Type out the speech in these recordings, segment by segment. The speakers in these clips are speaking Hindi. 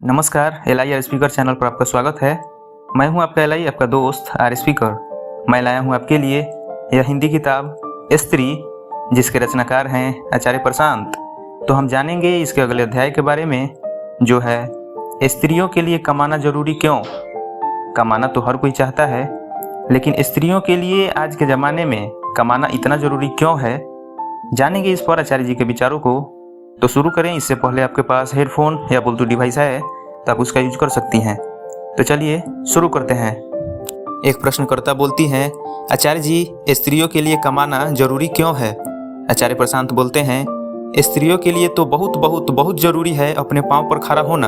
नमस्कार, एल आई स्पीकर चैनल पर आपका स्वागत है। मैं हूं आपका एल आई, आपका दोस्त आर स्पीकर। मैं लाया हूं आपके लिए यह हिंदी किताब स्त्री, जिसके रचनाकार हैं आचार्य प्रशांत। तो हम जानेंगे इसके अगले अध्याय के बारे में, जो है स्त्रियों के लिए कमाना जरूरी क्यों। कमाना तो हर कोई चाहता है, लेकिन स्त्रियों के लिए आज के ज़माने में कमाना इतना ज़रूरी क्यों है, जानेंगे इस पर आचार्य जी के विचारों को। तो शुरू करें। इससे पहले आपके पास हेडफोन या ब्लूटूथ डिवाइस है तो आप उसका यूज कर सकती हैं। तो चलिए शुरू करते हैं। एक प्रश्नकर्ता बोलती हैं, आचार्य जी स्त्रियों के लिए कमाना जरूरी क्यों है। आचार्य प्रशांत बोलते हैं, स्त्रियों के लिए तो बहुत बहुत बहुत जरूरी है अपने पाँव पर खड़ा होना,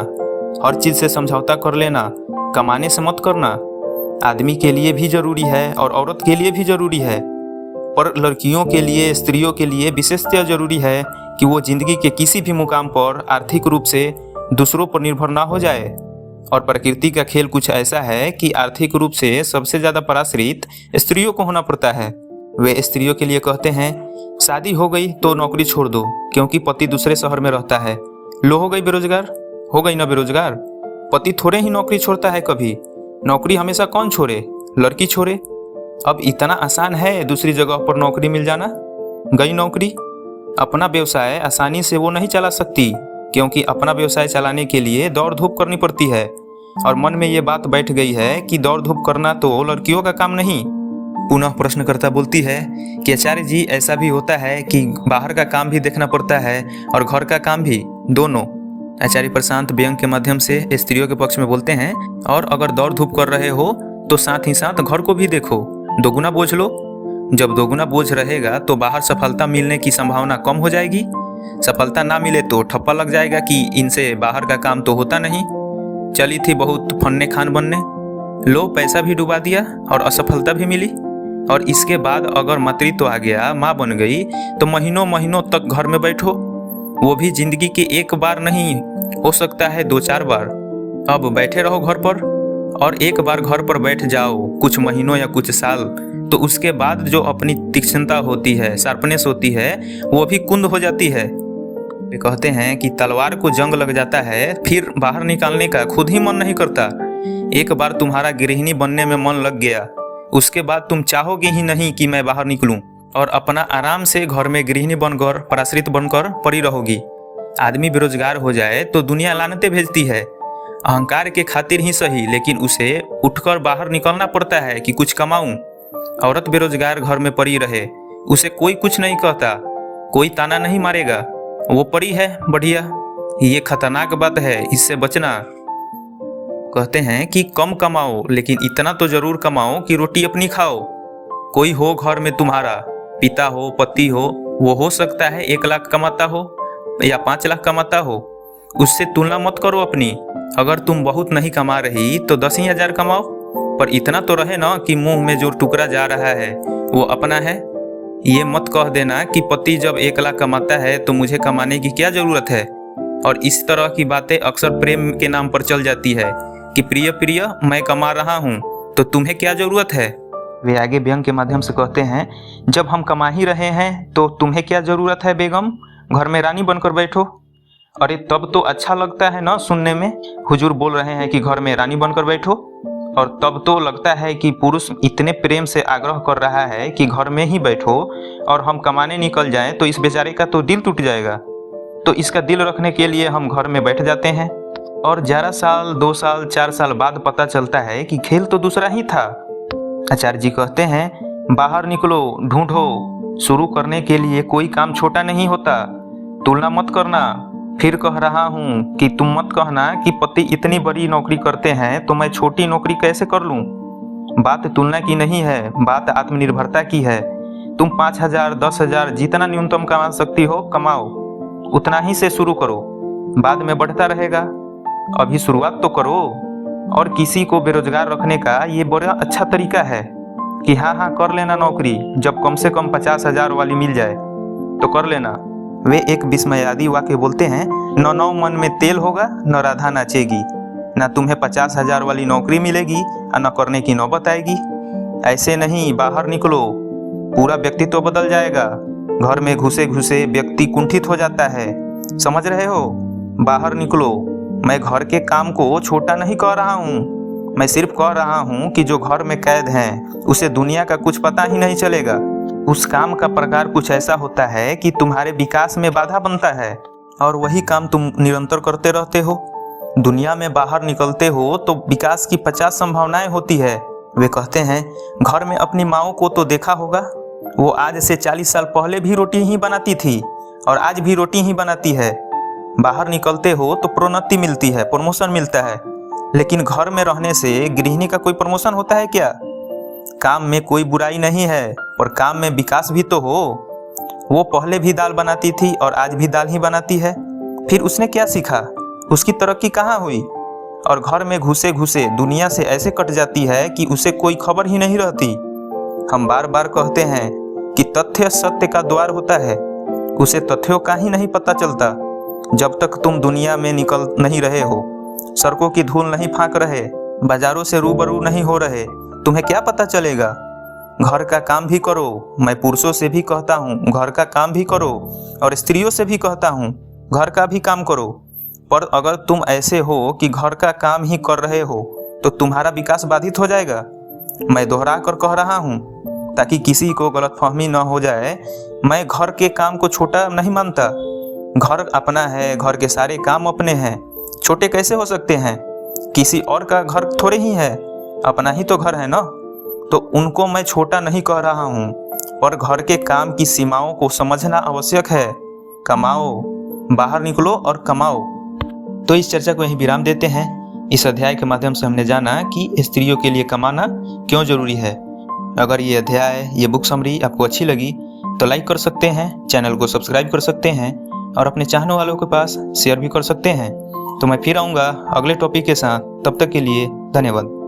हर चीज़ से समझौता कर लेना, कमाने से मत करना। आदमी के लिए भी जरूरी है और औरत के लिए भी जरूरी है, पर लड़कियों के लिए, स्त्रियों के लिए विशेषतः जरूरी है कि वो जिंदगी के किसी भी मुकाम पर आर्थिक रूप से दूसरों पर निर्भर ना हो जाए। और प्रकृति का खेल कुछ ऐसा है कि आर्थिक रूप से सबसे ज़्यादा पराश्रित स्त्रियों को होना पड़ता है। वे स्त्रियों के लिए कहते हैं, शादी हो गई तो नौकरी छोड़ दो क्योंकि पति दूसरे शहर में रहता है। लो हो गई बेरोजगार, हो गई ना बेरोजगार। पति थोड़े ही नौकरी छोड़ता है, कभी नौकरी हमेशा कौन छोड़े, लड़की छोड़े। अब इतना आसान है दूसरी जगह पर नौकरी मिल जाना, गई नौकरी। अपना व्यवसाय आसानी से वो नहीं चला सकती, क्योंकि अपना व्यवसाय चलाने के लिए दौड़ धूप करनी पड़ती है। और मन में ये बात बैठ गई है कि दौड़ धूप करना तो लड़कियों का काम नहीं। पुनः प्रश्नकर्ता बोलती है कि आचार्य जी ऐसा भी होता है कि बाहर का काम भी देखना पड़ता है और घर का काम भी, दोनों। आचार्य प्रशांत व्यंग के माध्यम से स्त्रियों के पक्ष में बोलते हैं, और अगर दौड़ धूप कर रहे हो तो साथ ही साथ घर को भी देखो, दोगुना बोझ लो। जब दोगुना बोझ रहेगा तो बाहर सफलता मिलने की संभावना कम हो जाएगी। सफलता ना मिले तो ठप्पा लग जाएगा कि इनसे बाहर का काम तो होता नहीं, चली थी बहुत फन्ने खान बनने। लो, पैसा भी डुबा दिया और असफलता भी मिली। और इसके बाद अगर मातृत्व आ गया, माँ बन गई, तो महीनों महीनों तक घर में बैठो, वो भी जिंदगी के एक बार नहीं, हो सकता है 2-4 बार। अब बैठे रहो घर पर, और एक बार घर पर बैठ जाओ कुछ महीनों या कुछ साल, तो उसके बाद जो अपनी तीक्ष्णता होती है, शार्पनेस होती है, वो भी कुंद हो जाती है। वे कहते हैं कि तलवार को जंग लग जाता है, फिर बाहर निकालने का खुद ही मन नहीं करता। एक बार तुम्हारा गृहिणी बनने में मन लग गया, उसके बाद तुम चाहोगे ही नहीं कि मैं बाहर निकलूं, और अपना आराम से घर में गृहिणी बनकर, पराश्रित बनकर पड़ी रहोगी। आदमी बेरोजगार हो जाए तो दुनिया लानतें भेजती है, अहंकार के खातिर ही सही, लेकिन उसे उठकर बाहर निकलना पड़ता है कि कुछ कमाऊं। औरत बेरोजगार घर में पड़ी रहे, उसे कोई कुछ नहीं कहता, कोई ताना नहीं मारेगा, वो पड़ी है बढ़िया। ये खतरनाक बात है, इससे बचना। कहते हैं कि कम कमाओ, लेकिन इतना तो जरूर कमाओ कि रोटी अपनी खाओ। कोई हो घर में तुम्हारा, पिता हो, पति हो, वो हो सकता है 1 लाख कमाता हो या 5 लाख कमाता हो, उससे तुलना मत करो अपनी। अगर तुम बहुत नहीं कमा रही तो 10 ही हजार कमाओ, पर इतना तो रहे ना कि मुंह में जो टुकड़ा जा रहा है वो अपना है। ये मत कह देना कि पति जब 1 लाख कमाता है तो मुझे कमाने की क्या जरूरत है। और इस तरह की बातें अक्सर प्रेम के नाम पर चल जाती है कि प्रिय प्रिय मैं कमा रहा हूँ तो तुम्हें क्या जरूरत है। वे आगे व्यंग के माध्यम से कहते हैं, जब हम कमा ही रहे हैं तो तुम्हें क्या जरूरत है बेगम, घर में रानी बनकर बैठो। अरे तब तो अच्छा लगता है ना सुनने में, हुजूर बोल रहे हैं कि घर में रानी बनकर बैठो। और तब तो लगता है कि पुरुष इतने प्रेम से आग्रह कर रहा है कि घर में ही बैठो और हम कमाने निकल जाएं, तो इस बेचारे का तो दिल टूट जाएगा। तो इसका दिल रखने के लिए हम घर में बैठ जाते हैं, और 11 साल, 2 साल, 4 साल बाद पता चलता है कि खेल तो दूसरा ही था। आचार्य जी कहते हैं, बाहर निकलो, ढूंढो। शुरू करने के लिए कोई काम छोटा नहीं होता, तुलना मत करना। फिर कह रहा हूँ कि तुम मत कहना कि पति इतनी बड़ी नौकरी करते हैं तो मैं छोटी नौकरी कैसे कर लूँ। बात तुलना की नहीं है, बात आत्मनिर्भरता की है। तुम 5,000, 10,000 जितना न्यूनतम कमा सकती हो कमाओ, उतना ही से शुरू करो, बाद में बढ़ता रहेगा। अभी शुरुआत तो करो। और किसी को बेरोजगार रखने का ये बड़ा अच्छा तरीका है कि हाँ कर लेना नौकरी, जब कम से कम 50,000 वाली मिल जाए तो कर लेना। वे एक विस्मयादी वाक्य बोलते हैं, नौ मन में तेल होगा, न राधा नाचेगी, न तुम्हें 50,000 वाली नौकरी मिलेगी और न करने की नौबत आएगी। ऐसे नहीं, बाहर निकलो, पूरा व्यक्तित्व बदल जाएगा। घर में घुसे घुसे व्यक्ति कुंठित हो जाता है, समझ रहे हो। बाहर निकलो, मैं घर के काम को छोटा नहीं कह रहा हूँ। मैं सिर्फ कह रहा हूँ कि जो घर में कैद हैं उसे दुनिया का कुछ पता ही नहीं चलेगा। उस काम का प्रकार कुछ ऐसा होता है कि तुम्हारे विकास में बाधा बनता है और वही काम तुम निरंतर करते रहते हो। दुनिया में बाहर निकलते हो तो विकास की 50 संभावनाएं होती है। वे कहते हैं घर में अपनी माओ को तो देखा होगा, वो आज से 40 साल पहले भी रोटी ही बनाती थी और आज भी रोटी ही बनाती है। बाहर निकलते हो तो प्रोन्नति मिलती है, प्रमोशन मिलता है, लेकिन घर में रहने से गृहिणी का कोई प्रमोशन होता है क्या? काम में कोई बुराई नहीं है, पर काम में विकास भी तो हो। वो पहले भी दाल बनाती थी और आज भी दाल ही बनाती है। फिर उसने क्या सीखा? उसकी तरक्की कहाँ हुई? और घर में घुसे घुसे दुनिया से ऐसे कट जाती है कि उसे कोई खबर ही नहीं रहती। हम बार बार कहते हैं कि तथ्य सत्य का द्वार होता है, उसे तथ्यों का ही नहीं पता चलता। जब तक तुम दुनिया में निकल नहीं रहे हो, सड़कों की धूल नहीं फाँक रहे, बाजारों से रूबरू नहीं हो रहे, तुम्हें क्या पता चलेगा? घर का काम भी करो। मैं पुरुषों से भी कहता हूँ घर का काम भी करो और स्त्रियों से भी कहता हूँ घर का भी काम करो। पर अगर तुम ऐसे हो कि घर का काम ही कर रहे हो तो तुम्हारा विकास बाधित हो जाएगा। मैं दोहरा कर कह रहा हूँ ताकि किसी को गलतफहमी न हो जाए। मैं घर के काम को छोटा नहीं मानता। घर अपना है, घर के सारे काम अपने हैं। छोटे कैसे हो सकते हैं? किसी और का घर थोड़े ही है, अपना ही तो घर है ना। तो उनको मैं छोटा नहीं कह रहा हूँ, पर घर के काम की सीमाओं को समझना आवश्यक है। कमाओ, बाहर निकलो और कमाओ। तो इस चर्चा को यहीं विराम देते हैं। इस अध्याय के माध्यम से हमने जाना कि स्त्रियों के लिए कमाना क्यों जरूरी है। अगर ये अध्याय, ये बुक समरी आपको अच्छी लगी तो लाइक कर सकते हैं, चैनल को सब्सक्राइब कर सकते हैं और अपने चाहने वालों के पास शेयर भी कर सकते हैं। तो मैं फिर आऊँगा अगले टॉपिक के साथ। तब तक के लिए धन्यवाद।